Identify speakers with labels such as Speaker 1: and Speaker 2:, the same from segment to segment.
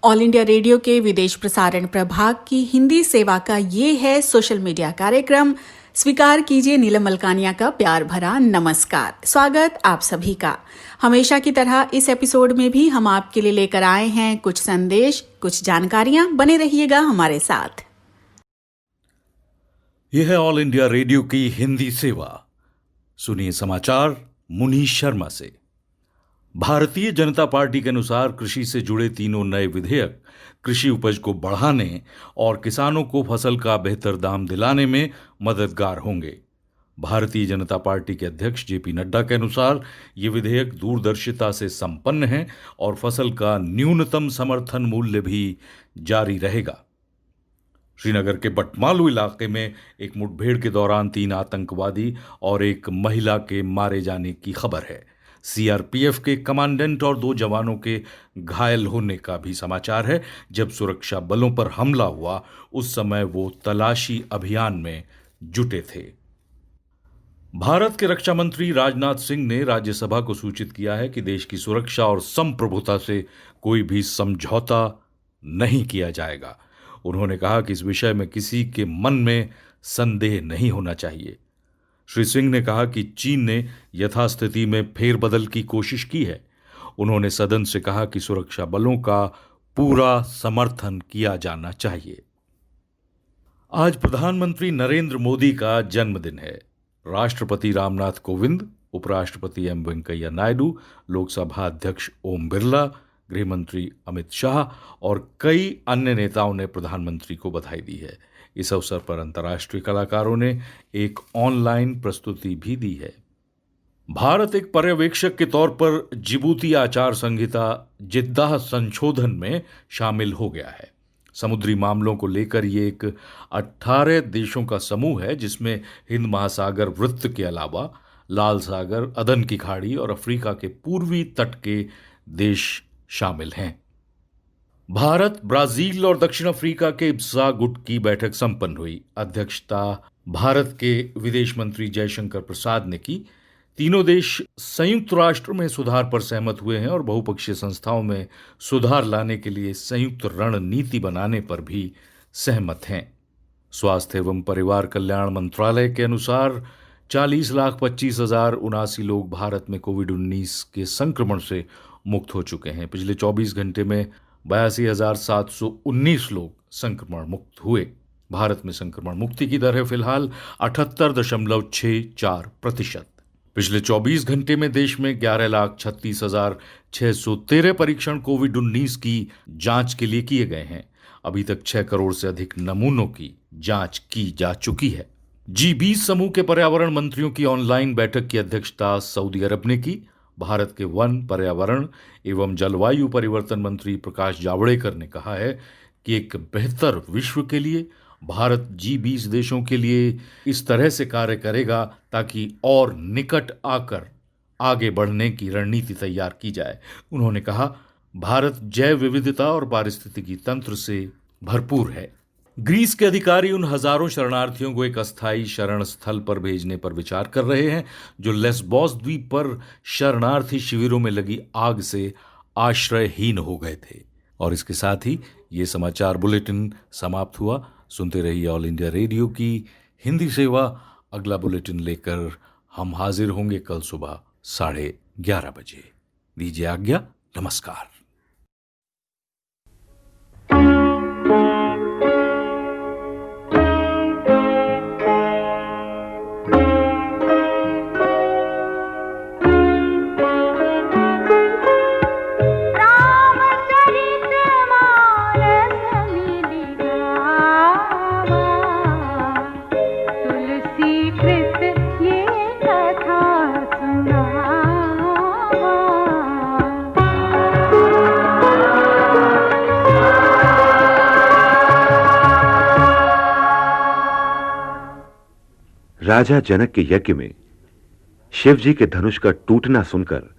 Speaker 1: All India radio के विदेश प्रसारण प्रभाग की हिंदी सेवा का ये है सोशल मीडिया कार्यक्रम। स्वीकार कीजिए नीलम मलकानिया का प्यार भरा नमस्कार। स्वागत आप सभी का। हमेशा की तरह इस एपिसोड में भी हम आपके लिए लेकर आए हैं कुछ संदेश, कुछ जानकारियां। बने रहिएगा हमारे साथ।
Speaker 2: यह है ऑल इंडिया रेडियो की हिंदी सेवा। सुनिए समाचार मुनीश शर्मा से। भारतीय जनता पार्टी के अनुसार कृषि से जुड़े तीनों नए विधेयक कृषि उपज को बढ़ाने और किसानों को फसल का बेहतर दाम दिलाने में मददगार होंगे। भारतीय जनता पार्टी के अध्यक्ष जेपी नड्डा के अनुसार ये विधेयक दूरदर्शिता से संपन्न हैं और फसल का न्यूनतम समर्थन मूल्य भी जारी रहेगा। श्रीनगर के बटमालू इलाके में एक मुठभेड़ के दौरान 3 आतंकवादी और एक महिला के मारे जाने की खबर है। सीआरपीएफ के कमांडेंट और 2 जवानों के घायल होने का भी समाचार है। जब सुरक्षा बलों पर हमला हुआ उस समय वो तलाशी अभियान में जुटे थे। भारत के रक्षा मंत्री राजनाथ सिंह ने राज्यसभा को सूचित किया है कि देश की सुरक्षा और संप्रभुता से कोई भी समझौता नहीं किया जाएगा। उन्होंने कहा कि इस विषय में किसी के मन में संदेह नहीं होना चाहिए। श्री सिंह ने कहा कि चीन ने यथास्थिति में फेरबदल की कोशिश की है। उन्होंने सदन से कहा कि सुरक्षा बलों का पूरा समर्थन किया जाना चाहिए। आज प्रधानमंत्री नरेंद्र मोदी का जन्मदिन है। राष्ट्रपति रामनाथ कोविंद, उपराष्ट्रपति एम वेंकैया नायडू, लोकसभा अध्यक्ष ओम बिरला, गृहमंत्री अमित शाह और कई अन्य नेताओं ने प्रधानमंत्री को बधाई दी है। इस अवसर पर अंतर्राष्ट्रीय कलाकारों ने एक ऑनलाइन प्रस्तुति भी दी है। भारत एक पर्यवेक्षक के तौर पर जिबूती आचार संहिता जिद्दाह संशोधन में शामिल हो गया है। समुद्री मामलों को लेकर ये एक 18 देशों का समूह है, जिसमें हिंद महासागर वृत्त के अलावा लाल सागर, अदन की खाड़ी और अफ्रीका के पूर्वी तट के देश शामिल हैं। भारत, ब्राजील और दक्षिण अफ्रीका के इब्सा गुट की बैठक संपन्न हुई। अध्यक्षता भारत के विदेश मंत्री जयशंकर प्रसाद ने की। तीनों देश संयुक्त राष्ट्र में सुधार पर सहमत हुए हैं और बहुपक्षीय संस्थाओं में सुधार लाने के लिए संयुक्त रणनीति बनाने पर भी सहमत हैं। स्वास्थ्य एवं परिवार कल्याण मंत्रालय के अनुसार 40,25,079 लोग भारत में कोविड-19 के संक्रमण से मुक्त हो चुके हैं। पिछले 24 घंटे में 82,719 लोग संक्रमण मुक्त हुए। भारत में संक्रमण मुक्ति की दर है फिलहाल 78.64%। पिछले 24 घंटे में देश में 11,36,613 परीक्षण कोविड-19 की जांच के लिए किए गए हैं। अभी तक 6 करोड़ से अधिक नमूनों की जांच की जा चुकी है। G20 समूह के पर्यावरण मंत्रियों की ऑनलाइन बैठक की अध्यक्षता सऊदी अरब ने की। भारत के वन, पर्यावरण एवं जलवायु परिवर्तन मंत्री प्रकाश जावड़ेकर ने कहा है कि एक बेहतर विश्व के लिए भारत G20 देशों के लिए इस तरह से कार्य करेगा ताकि और निकट आकर आगे बढ़ने की रणनीति तैयार की जाए। उन्होंने कहा, भारत जैव विविधता और पारिस्थितिकी तंत्र से भरपूर है। ग्रीस के अधिकारी उन हजारों शरणार्थियों को एक अस्थायी शरण स्थल पर भेजने पर विचार कर रहे हैं जो लेस्बोस द्वीप पर शरणार्थी शिविरों में लगी आग से आश्रयहीन हो गए थे। और इसके साथ ही ये समाचार बुलेटिन समाप्त हुआ। सुनते रहिए ऑल इंडिया रेडियो की हिंदी सेवा। अगला बुलेटिन लेकर हम हाजिर होंगे कल सुबह 11:30 बजे। दीजिए आज्ञा। नमस्कार।
Speaker 3: राजा जनक के यज्ञ में शिव जी के धनुष का टूटना सुनकर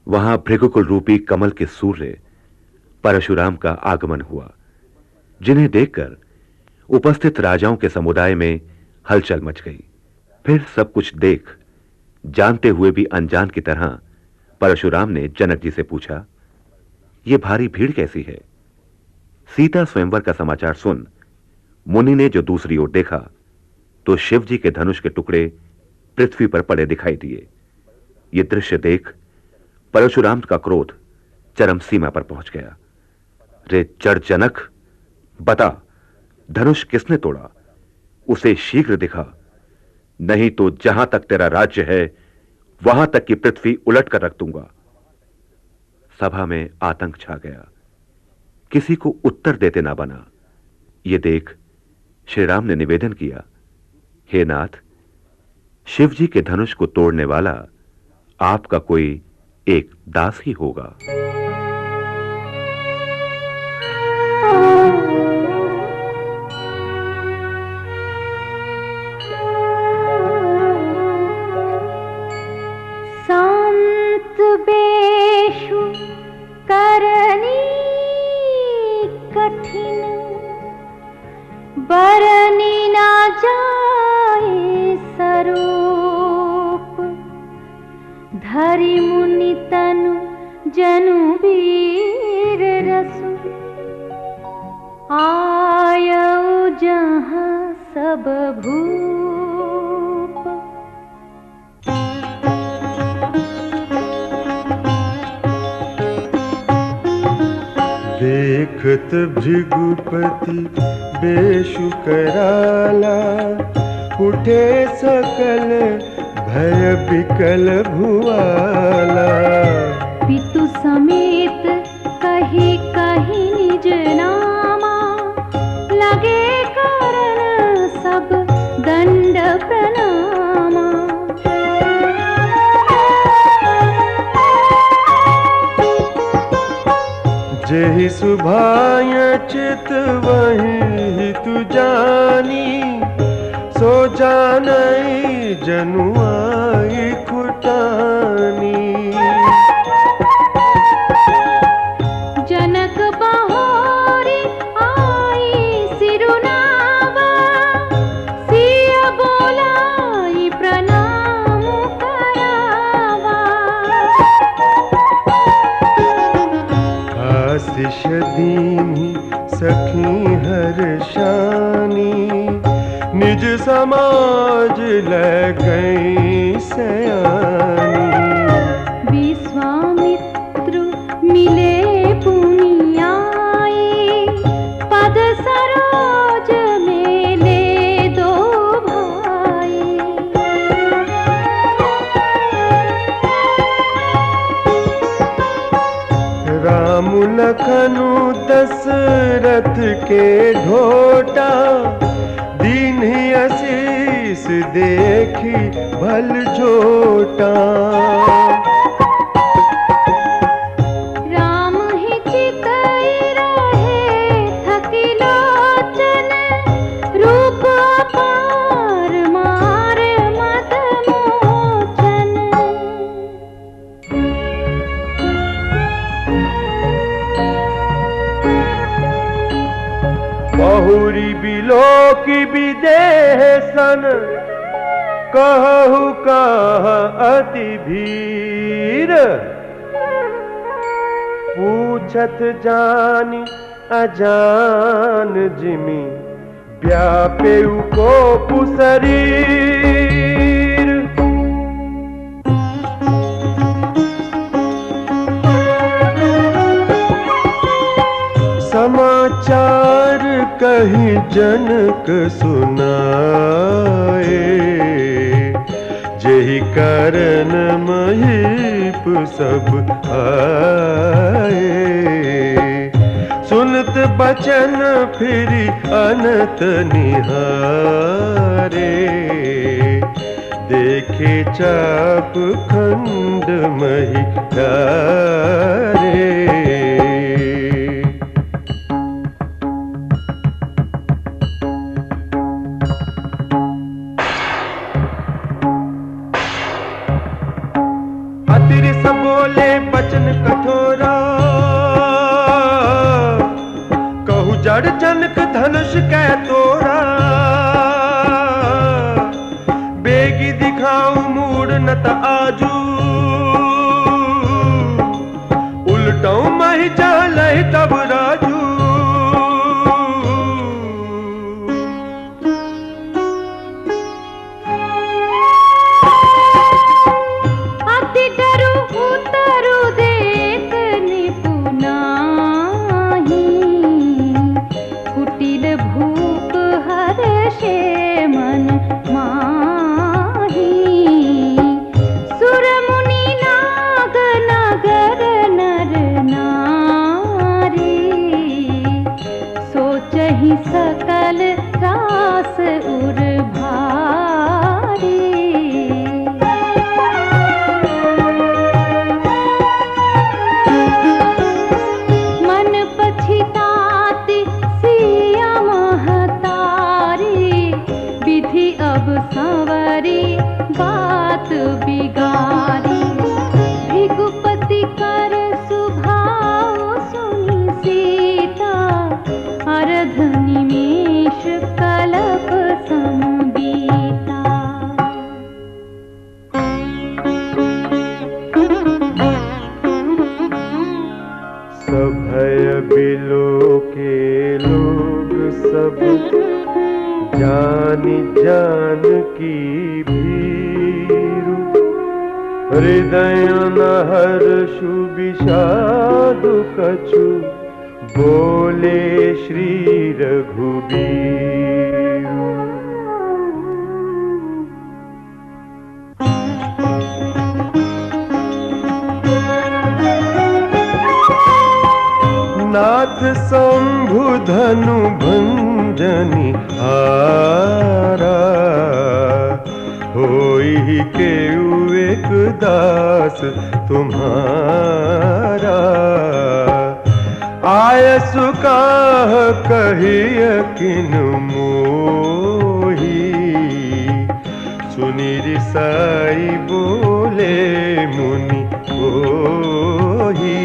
Speaker 3: वहां भृगुकुल रूपी कमल के सूर्य परशुराम का आगमन हुआ, जिन्हें देखकर उपस्थित राजाओं के समुदाय में हलचल मच गई। फिर सब कुछ देख जानते हुए भी अनजान की तरह परशुराम ने जनक जी से पूछा, यह भारी भीड़ कैसी है? सीता स्वयंवर का समाचार सुन मुनि ने जो दूसरी ओर देखा तो शिव जी के धनुष के टुकड़े पृथ्वी पर पड़े दिखाई दिए। यह दृश्य देख परशुराम का क्रोध चरम सीमा पर पहुंच गया। रे जड़ जनक, बता धनुष किसने तोड़ा? उसे शीघ्र दिखा, नहीं तो जहां तक तेरा राज्य है वहां तक की पृथ्वी उलट कर रख दूंगा। सभा में आतंक छा गया, किसी को उत्तर देते ना बना। यह देख श्री राम ने निवेदन किया, हे नाथ, शिव जी के धनुष को तोड़ने वाला आपका कोई एक दास ही होगा।
Speaker 4: संत बेशु करनी कठिन, बरनी ना जाए सरूप। धरि मुनि तनु जनु वीर रसु, आयउ जहाँ सब भूप।
Speaker 5: देखत भृगुपति बेशु कराला, उठे सकल भय बिकल भुआला।
Speaker 4: पितु समेत कही कही निज नामा, लगे कारण सब दंड प्रणामा।
Speaker 5: जेहि सुभाय चित वही तु जानी, सो जानई जनुआई खुटानी।
Speaker 4: जनक बहोरी आई सिरुनावा, सिया बोलाई प्रणाम करावा।
Speaker 5: आशीष दीनी सखी हर्षानी, निज समाज ले गई सयानी।
Speaker 4: विश्वामित्र मिले पुनियाई, पद सरोज में ले दो भाई।
Speaker 5: राम लखनु दशरथ के ढोटा, दीन्ही आशीष देखी भल जोटा।
Speaker 4: राम ही चितई रहे थकी लोचन, रूप अपार मार मद मोचन।
Speaker 5: बहुरी बिलोकी विदेशन, कहु कह अति भीर। पूछत जानी अजान जिमि, व्यापेउ को पुशरीर। समाचार कही जनक सुनाए, जेहि कारण महीप सब आए। सुनत बचन फिरी अनत निहारे, देखे चाप खंड मही डारे। अतिरिस बोले बचन कठोरा, कहु जड़ जनक धनुष कै तोड़ा। बेगी दिखाऊं मूड न त आजू, उलटऊ मही चालहि तब राजू। सभय बिलो के लोग सब जानी जान की भीरु, हृदय न हर्षु विषादु कछु, बोले श्री रघुबीर। नाथ शंभु धनु भंजनि हारा, होई के एक दास तुम्हारा। आयसु काह कहिय किनु मोही, सुनि रिसाई बोले मुनि कोही।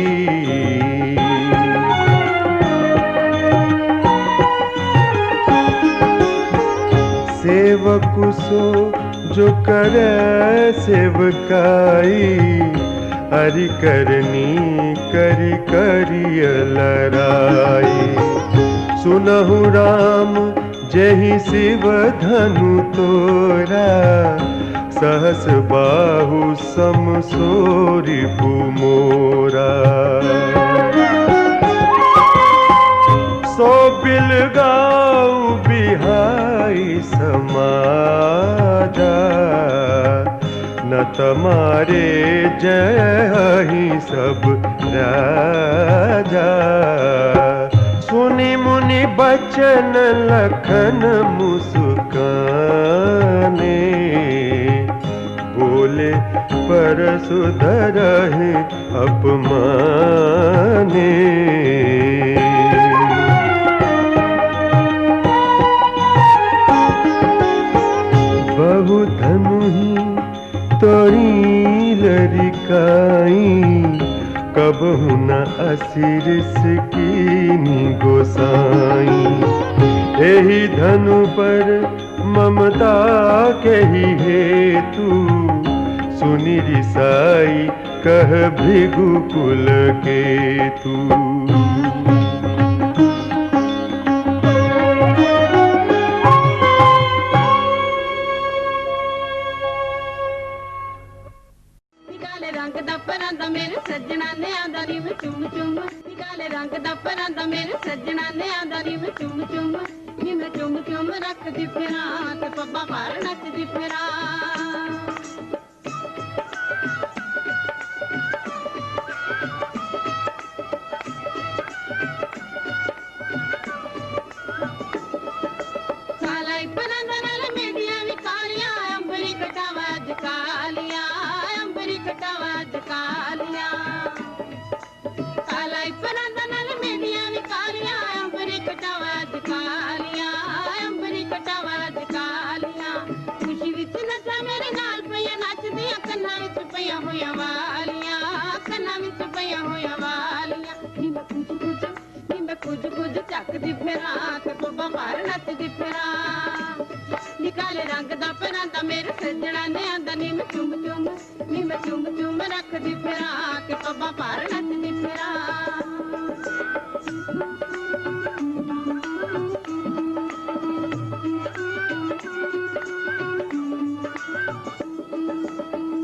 Speaker 5: सेवकु सो जो करे सेवकाई, हरि करनी करि करिय लराई। सुनहु राम जहि शिव धनु तोरा, सहस बाहु सम सोरि मोरा। सो बिल गाऊ बिहाई समाजा, न तमारे जय ही सब राजा। सुनि मुनि बचन लखन मुस्काने, बोले परसु धरहि अपमाने। बहु धनु ही तोरी लरिकाई, कबहु न असिरिस कीनी गोसाई। एहि धनु पर ममता कही हेतु, सुनि रिसाई कह भृगु कुल केतु।
Speaker 6: रंग दा परांदा मेरे सजना ने आंदा नी मैं चुम चुम, निकाले रंग दा परांदा मेरे सजना ने आंदा नी मैं चुम चुम। नी मैं चुम चुम रखदी फिरां ते पब्बा मार नचदी फिरां। कालाई परांदा नाल मेडियां वी कालियां, अंबरी कटावा अज कालियां, अंबरी कटावा अज कालियां। कालाई परांदा नाल मेडियां वी कालियां, अंबरी कटावा अज कालियां, अंबरी कटावा अज कालियां। खुशी विच नचा मेरे नाल पईयां नचदियां, कन्नां विच पईयां होईयां वालियां, कन्नां विच पईयां होईयां वालियां। नी मैं कुछ कुछ चकदी फिरां ते पब्बा मार नचदी फिरां। निकाले रंग दा परांदा मेरे सजना ने आंदा नी मैं चुम चुम, नी मैं चुम चुम रखदी फिरां ते पब्बा मार नचदी फिरां।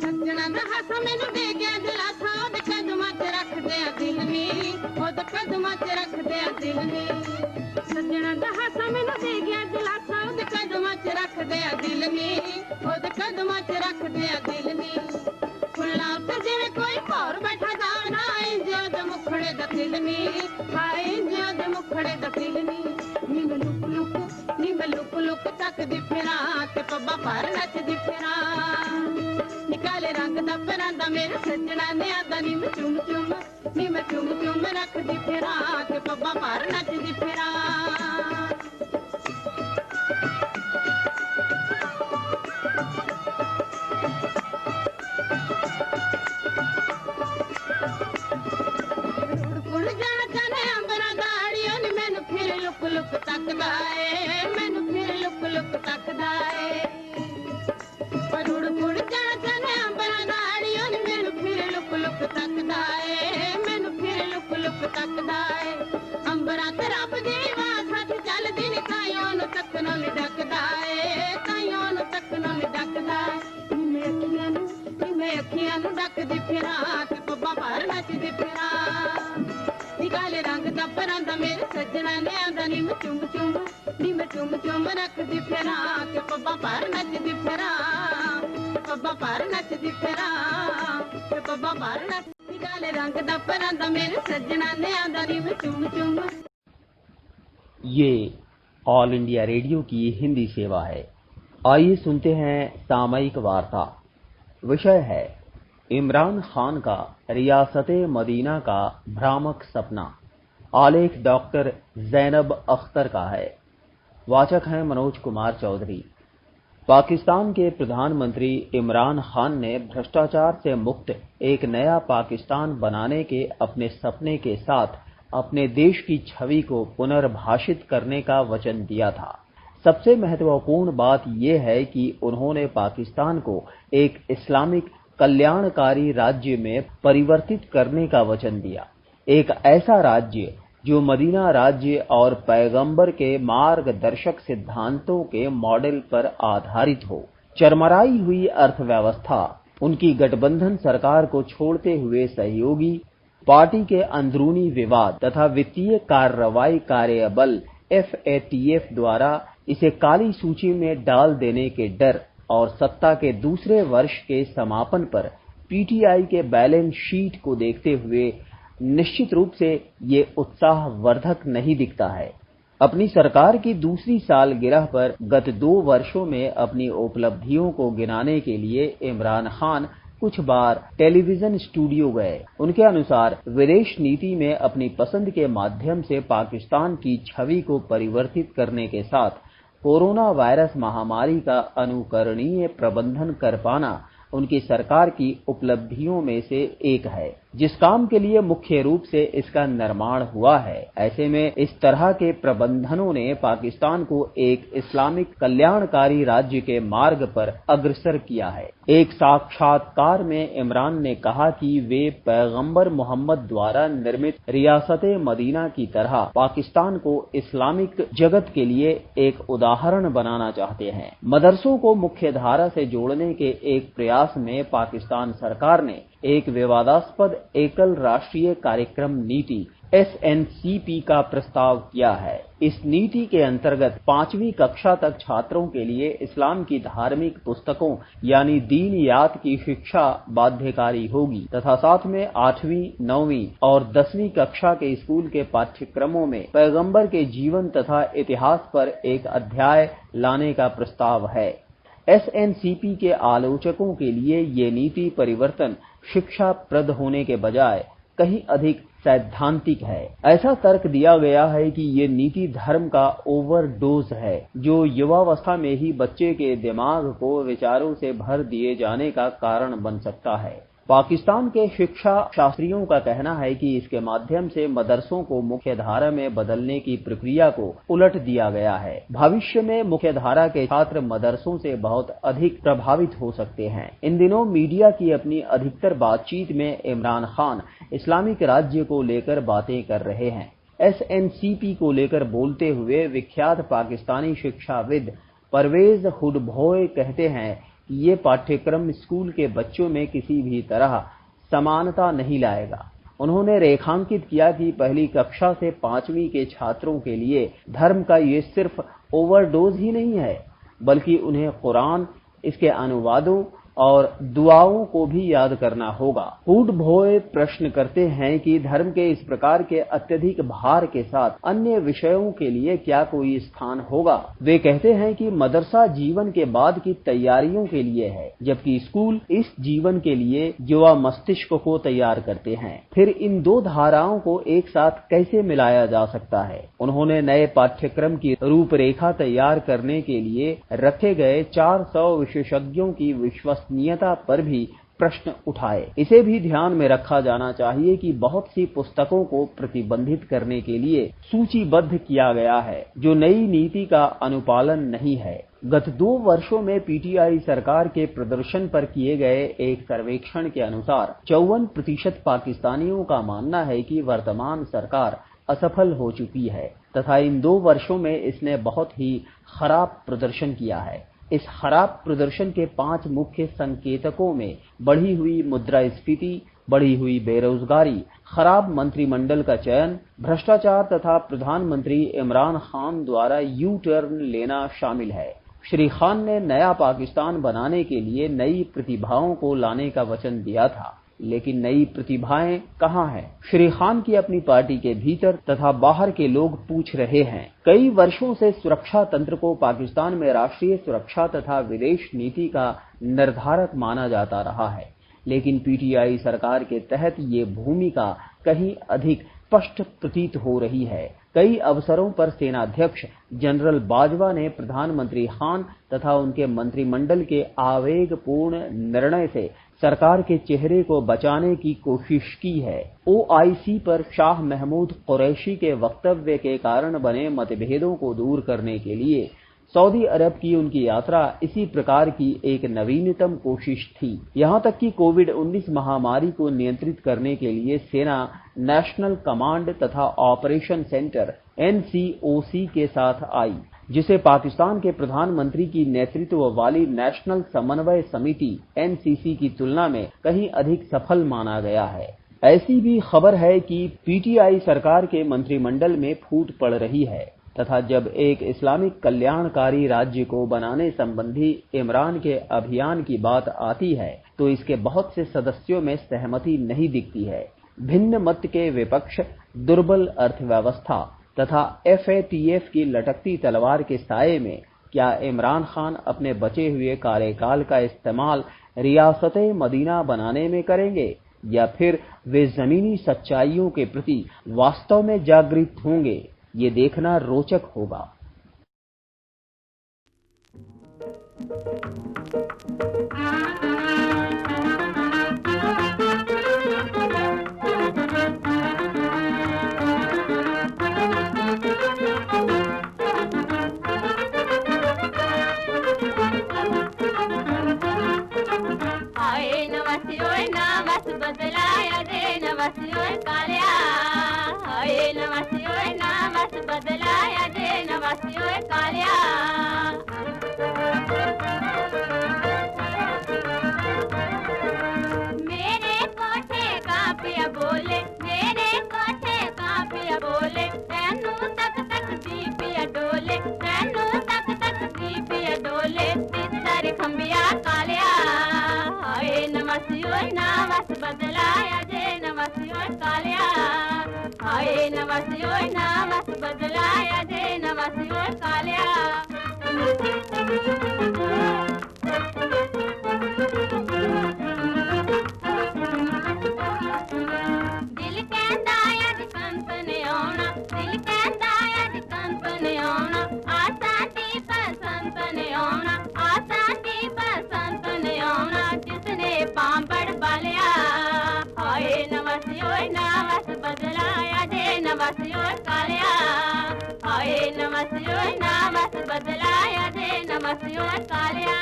Speaker 6: सजना दा हासा मैनू दे गया दिलासा, ओदे कदमां च रखदे आ दिल नी, ओदे कदमां च रखदे आ दिल नी। सजना दा हासा मैनू दे गया दिलासा, ओदे कदमां च रखदे आ दिल नी, ओदे कदमां च रखदे आ दिल नी। फुल्लां उत्ते जिवें कोई भौर बैठा जाना, इंज ओदे मुखड़े दा दिल नी, हाय इंज ओदे मुखड़े दा दिल नी। नी मैं लुक लुक तकदी फिरां ते पब्बा पर नचदी फिरां। निकाले रंग दा परांदा मेरे सजना ने आंदा नी मैं चुम चुम, नी मैं चुम चुम रखदी फिरां ते पब्बा पर नचदी फिरां। उड़ जाना चाहने अंबरा गाड़ियों नी, मैनू फिर लुक लुक तकदा ए, मैनू फिर लुक लुक तकदा ए। पर उड़ जाना चाहने अंबरा गाड़ियों नी, मैनू फिर लुक लुक तकदा ए, मैनू फिर लुक लुक तकदा ਬਰਾਤ ਰੱਬ ਦੀ ਆਵਾਜ਼ ਹੱਥ ਚੱਲਦੀ ਨੀ ਤਾਈਆਂ ਨੂੰ ਤੱਕਣੋਂ ਨੀ ਡੱਕਦਾ ਏ ਤਾਈਆਂ ਨੂੰ ਤੱਕਣੋਂ ਨੀ ਡੱਕਦਾ ਮੈਂ ਅੱਖੀਆਂ ਨੂੰ ਡੱਕਦੀ ਫਿਰਾਂ ਤੇ ਪੱਬਾਂ ਭਾਰ ਨੱਚਦੀ ਫਿਰਾਂ ਨੀ ਕਾਲੇ ਰੰਗ ਦਾ ਪਰਾਂਦਾ ਮੇਰੇ ਸੱਜਣਾ ਨੇ ਆਂਦਾ ਨੀ ਮੈਂ ਚੁੰਮ ਚੁੰਮ ਰੱਖਦੀ ਫਿਰਾਂ ਤੇ ਪੱਬਾਂ ਭਾਰ ਨੱਚਦੀ ਫਿਰਾਂ ਪੱਬਾਂ ਭਾਰ ਨੱਚਦੀ ਫਿਰਾਂ ਤੇ ਪੱਬਾਂ ਭਾਰ ਨੱਚਦੀ ਕਾਲੇ ਰੰਗ ਦਾ ਪਰਾਂਦਾ ਮੇਰੇ ਸੱਜਣਾ ने आंदा नी मैं चुम
Speaker 7: ये ऑल इंडिया रेडियो की हिंदी सेवा है। आइए सुनते हैं सामयिक वार्ता। विषय है इमरान खान का रियासत मदीना का भ्रामक सपना। आलेख डॉक्टर जैनब अख्तर का है। वाचक हैं मनोज कुमार चौधरी। पाकिस्तान के प्रधानमंत्री इमरान खान ने भ्रष्टाचार से मुक्त एक नया पाकिस्तान बनाने के अपने सपने के साथ अपने देश की छवि को पुनर्भाषित करने का वचन दिया था। सबसे महत्वपूर्ण बात यह है कि उन्होंने पाकिस्तान को एक इस्लामिक कल्याणकारी राज्य में परिवर्तित करने का वचन दिया। एक ऐसा राज्य जो मदीना राज्य और पैगंबर के मार्गदर्शक सिद्धांतों के मॉडल पर आधारित हो। चरमराई हुई अर्थव्यवस्था, उनकी गठबंधन सरकार को छोड़ते हुए सहयोगी पार्टी के अंदरूनी विवाद तथा वित्तीय कार्रवाई कार्यबल FATF द्वारा इसे काली सूची में डाल देने के डर और सत्ता के दूसरे वर्ष के समापन पर PTI के बैलेंस शीट को देखते हुए निश्चित रूप से ये उत्साहवर्धक नहीं दिखता है। अपनी सरकार की दूसरी सालगिरह पर गत 2 वर्षों में अपनी उपलब्धियों को गिनाने के लिए इमरान खान कुछ बार टेलीविजन स्टूडियो गए। उनके अनुसार विदेश नीति में अपनी पसंद के माध्यम से पाकिस्तान की छवि को परिवर्तित करने के साथ कोरोना वायरस महामारी का अनुकरणीय प्रबंधन कर पाना उनकी सरकार की उपलब्धियों में से एक है, जिस काम के लिए मुख्य रूप से इसका निर्माण हुआ है। ऐसे में इस तरह के प्रबंधनों ने पाकिस्तान को एक इस्लामिक कल्याणकारी राज्य के मार्ग पर अग्रसर किया है। एक साक्षात्कार में इमरान ने कहा कि वे पैगंबर मोहम्मद द्वारा निर्मित रियासत मदीना की तरह पाकिस्तान को इस्लामिक जगत के लिए एक उदाहरण बनाना चाहते हैं। मदरसों को मुख्य धारा से जोड़ने के एक प्रयास में पाकिस्तान सरकार ने एक विवादास्पद एकल राष्ट्रीय कार्यक्रम नीति SNCP का प्रस्ताव किया है। इस नीति के अंतर्गत 5वीं कक्षा तक छात्रों के लिए इस्लाम की धार्मिक पुस्तकों यानी दीनियात की शिक्षा बाध्यकारी होगी तथा साथ में 8वीं, 9वीं और 10वीं कक्षा के स्कूल के पाठ्यक्रमों में पैगंबर के जीवन तथा इतिहास पर एक अध्याय लाने का प्रस्ताव है। SNCP के आलोचकों के लिए ये नीति परिवर्तन शिक्षाप्रद होने के बजाय कहीं अधिक सैद्धांतिक है। ऐसा तर्क दिया गया है कि ये नीति धर्म का ओवरडोज है, जो युवावस्था में ही बच्चे के दिमाग को विचारों से भर दिए जाने का कारण बन सकता है। पाकिस्तान के शिक्षा शास्त्रियों का कहना है कि इसके माध्यम से मदरसों को मुख्य धारा में बदलने की प्रक्रिया को उलट दिया गया है। भविष्य में मुख्य धारा के छात्र मदरसों से बहुत अधिक प्रभावित हो सकते हैं। इन दिनों मीडिया की अपनी अधिकतर बातचीत में इमरान खान इस्लामिक राज्य को लेकर बातें कर रहे हैं। SNCP को लेकर बोलते हुए विख्यात पाकिस्तानी शिक्षाविद परवेज हुडभोय कहते हैं कि ये पाठ्यक्रम स्कूल के बच्चों में किसी भी तरह समानता नहीं लाएगा। उन्होंने रेखांकित किया कि पहली कक्षा से 5वीं के छात्रों के लिए धर्म का ये सिर्फ ओवरडोज ही नहीं है, बल्कि उन्हें कुरान, इसके अनुवादों और दुआओं को भी याद करना होगा। हुडभोय प्रश्न करते हैं कि धर्म के इस प्रकार के अत्यधिक भार के साथ अन्य विषयों के लिए क्या कोई स्थान होगा। वे कहते हैं कि मदरसा जीवन के बाद की तैयारियों के लिए है, जबकि स्कूल इस जीवन के लिए युवा मस्तिष्क को तैयार करते हैं। फिर इन दो धाराओं को एक साथ कैसे मिलाया जा सकता है। उन्होंने नए पाठ्यक्रम की रूपरेखा तैयार करने के लिए रखे गए 400 विशेषज्ञों की विश्वसनीयता पर भी प्रश्न उठाए। इसे भी ध्यान में रखा जाना चाहिए कि बहुत सी पुस्तकों को प्रतिबंधित करने के लिए सूचीबद्ध किया गया है, जो नई नीति का अनुपालन नहीं है। गत 2 वर्षों में पीटीआई सरकार के प्रदर्शन पर किए गए एक सर्वेक्षण के अनुसार 54% पाकिस्तानियों का मानना है कि वर्तमान सरकार असफल हो चुकी है तथा इन 2 वर्षों में इसने बहुत ही खराब प्रदर्शन किया है। इस खराब प्रदर्शन के 5 मुख्य संकेतकों में बढ़ी हुई मुद्रास्फीति, बढ़ी हुई बेरोजगारी, खराब मंत्रिमंडल का चयन, भ्रष्टाचार तथा प्रधानमंत्री इमरान खान द्वारा यू टर्न लेना शामिल है। श्री खान ने नया पाकिस्तान बनाने के लिए नई प्रतिभाओं को लाने का वचन दिया था, लेकिन नई प्रतिभाएं कहां हैं? श्री खान की अपनी पार्टी के भीतर तथा बाहर के लोग पूछ रहे हैं। कई वर्षों से सुरक्षा तंत्र को पाकिस्तान में राष्ट्रीय सुरक्षा तथा विदेश नीति का निर्धारक माना जाता रहा है, लेकिन पीटीआई सरकार के तहत ये भूमिका कहीं अधिक स्पष्ट प्रतीत हो रही है। कई अवसरों पर सेनाध्यक्ष जनरल बाजवा ने प्रधानमंत्री खान तथा उनके मंत्रिमंडल के आवेगपूर्ण निर्णय से सरकार के चेहरे को बचाने की कोशिश की है। ओआईसी पर शाह महमूद कुरैशी के वक्तव्य के कारण बने मतभेदों को दूर करने के लिए सऊदी अरब की उनकी यात्रा इसी प्रकार की एक नवीनतम कोशिश थी। यहां तक कि कोविड-19 महामारी को नियंत्रित करने के लिए सेना नेशनल कमांड तथा ऑपरेशन सेंटर एनसीओसी के साथ आई, जिसे पाकिस्तान के प्रधानमंत्री की नेतृत्व वाली नेशनल समन्वय समिति एनसीसी की तुलना में कहीं अधिक सफल माना गया है। ऐसी भी खबर है कि पीटीआई सरकार के मंत्रिमंडल में फूट पड़ रही है तथा जब एक इस्लामिक कल्याणकारी राज्य को बनाने संबंधी इमरान के अभियान की बात आती है तो इसके बहुत से सदस्यों में सहमति नहीं दिखती है। भिन्न मत के विपक्ष, दुर्बल अर्थव्यवस्था तथा एफएटीएफ की लटकती तलवार के साये में क्या इमरान खान अपने बचे हुए कार्यकाल का इस्तेमाल रियासत-ए मदीना बनाने में करेंगे या फिर वे जमीनी सच्चाइयों के प्रति वास्तव में जागृत होंगे? ये देखना रोचक होगा।
Speaker 6: आए नवसियोय नामस बदलाया दे नवसियोय कालिया, आए नवसियोय नामस बदलाया दे नवसियोय कालिया। मेरे कोठे का पिया बोले, मेरे कोठे का पिया बोले, तैनू तक तक दी पिया डोले, तैनू तक तक दी पिया डोले, तितर खंबिया कालिया। आए नवसियोय नामस बदलाया दे नवसियोय कालिया, आए नवसियोय नामस बदलाया दे नवसियोय कालिया। दिल कहता अज कंत ने आउणा, दिल कहता अज कंत ने आउणा, आसा दी बसंत ने आउणा, आसा दी बसंत ने आउणा, जिसने पांपड़ बालिया। आए नवसियोय नामस बदलाया दे नवसियोय कालिया, आए नवसियोय नामस बदलाया दे नवसियोय कालिया।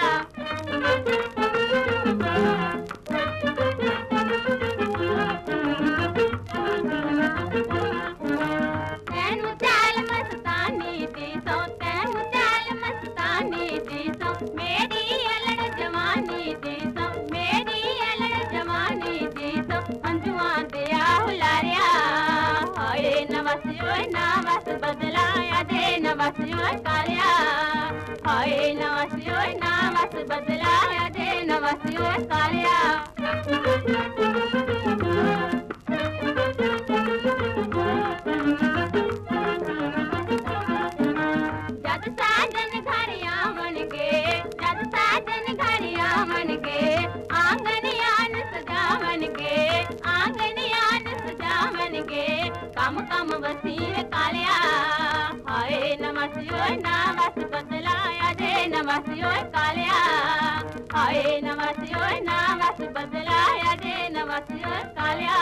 Speaker 6: तैनू चाल मस्तानी दी सो, तैनू चाल मस्तानी दी सो, मेरी अलड़ जवानी दी सो, मेरी अलड़ जवानी दी सो, अंजुआ दिया हुलारिया। आए नवसियोय नामस बदलाया दे नवसियोय कालिया, आए नवसियोय नामस बदलाया दे नवसियोय कालिया। जद साजन घर आवन के, जद साजन घर आवन के, आंगनियान सजावन के, आंगनियान सजावन के, कम कम वसीर कालिया। आए नवसियोय नामस बदलाया दे नवसियोय कालिया, आए नवसियोय नामस बदलाया दे नवसियोय कालिया।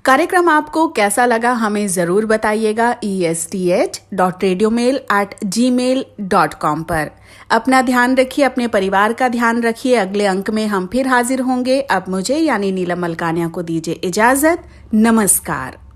Speaker 1: कार्यक्रम आपको कैसा लगा हमें जरूर बताइएगा esth.radiomail@gmail.com पर। अपना ध्यान रखिए, अपने परिवार का ध्यान रखिए। अगले अंक में हम फिर हाजिर होंगे। अब मुझे यानी नीलम मलकानिया को दीजिए इजाजत। नमस्कार।